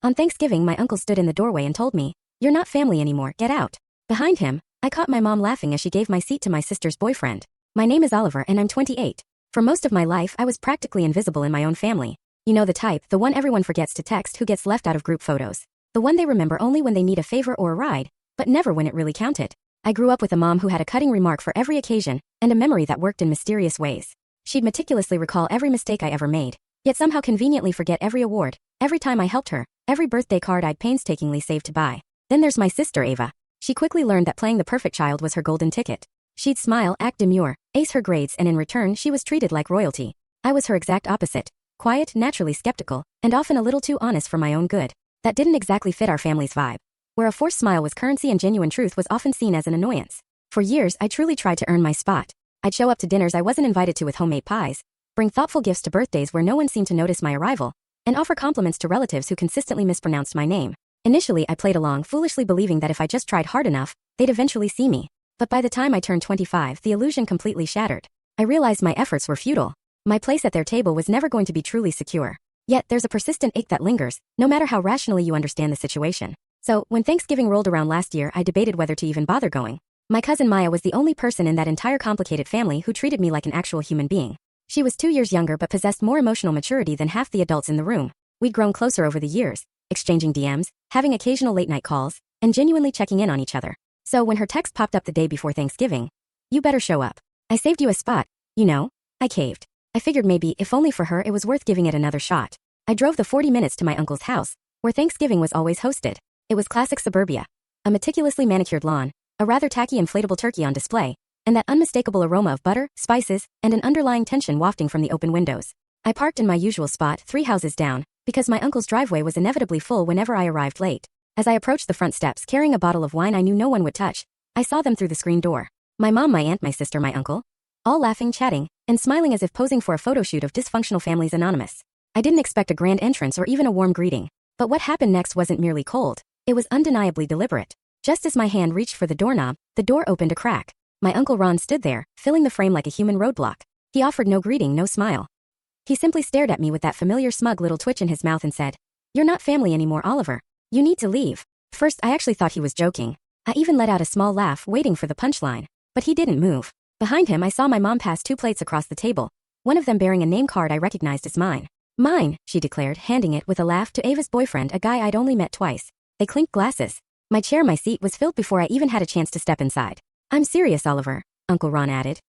On Thanksgiving, my uncle stood in the doorway and told me, "You're not family anymore, get out." Behind him, I caught my mom laughing as she gave my seat to my sister's boyfriend. My name is Oliver and I'm 28. For most of my life, I was practically invisible in my own family. You know the type, the one everyone forgets to text who gets left out of group photos. The one they remember only when they need a favor or a ride, but never when it really counted. I grew up with a mom who had a cutting remark for every occasion, and a memory that worked in mysterious ways. She'd meticulously recall every mistake I ever made, yet somehow conveniently forget every award, every time I helped her, every birthday card I'd painstakingly saved to buy. Then there's my sister Ava. She quickly learned that playing the perfect child was her golden ticket. She'd smile, act demure, ace her grades, and in return she was treated like royalty. I was her exact opposite. Quiet, naturally skeptical, and often a little too honest for my own good. That didn't exactly fit our family's vibe. Where a forced smile was currency and genuine truth was often seen as an annoyance. For years, I truly tried to earn my spot. I'd show up to dinners I wasn't invited to with homemade pies, bring thoughtful gifts to birthdays where no one seemed to notice my arrival, and offer compliments to relatives who consistently mispronounced my name. Initially, I played along, foolishly believing that if I just tried hard enough, they'd eventually see me. But by the time I turned 25, the illusion completely shattered. I realized my efforts were futile. My place at their table was never going to be truly secure. Yet, there's a persistent ache that lingers, no matter how rationally you understand the situation. So, when Thanksgiving rolled around last year, I debated whether to even bother going. My cousin Maya was the only person in that entire complicated family who treated me like an actual human being. She was 2 years younger but possessed more emotional maturity than half the adults in the room. We'd grown closer over the years, exchanging DMs, having occasional late-night calls, and genuinely checking in on each other. So when her text popped up the day before Thanksgiving, "You better show up. I saved you a spot, you know." I caved. I figured maybe, if only for her, it was worth giving it another shot. I drove the 40 minutes to my uncle's house, where Thanksgiving was always hosted. It was classic suburbia. A meticulously manicured lawn, a rather tacky inflatable turkey on display, and that unmistakable aroma of butter, spices, and an underlying tension wafting from the open windows. I parked in my usual spot, 3 houses down, because my uncle's driveway was inevitably full whenever I arrived late. As I approached the front steps carrying a bottle of wine I knew no one would touch, I saw them through the screen door. My mom, my aunt, my sister, my uncle. All laughing, chatting, and smiling as if posing for a photo shoot of Dysfunctional Families Anonymous. I didn't expect a grand entrance or even a warm greeting. But what happened next wasn't merely cold. It was undeniably deliberate. Just as my hand reached for the doorknob, the door opened a crack. My Uncle Ron stood there, filling the frame like a human roadblock. He offered no greeting, no smile. He simply stared at me with that familiar smug little twitch in his mouth and said, "You're not family anymore, Oliver. You need to leave." First, I actually thought he was joking. I even let out a small laugh, waiting for the punchline. But he didn't move. Behind him, I saw my mom pass 2 plates across the table, one of them bearing a name card I recognized as mine. "Mine," she declared, handing it with a laugh to Ava's boyfriend, a guy I'd only met twice. They clinked glasses. My seat was filled before I even had a chance to step inside. "I'm serious, Oliver," Uncle Ron added.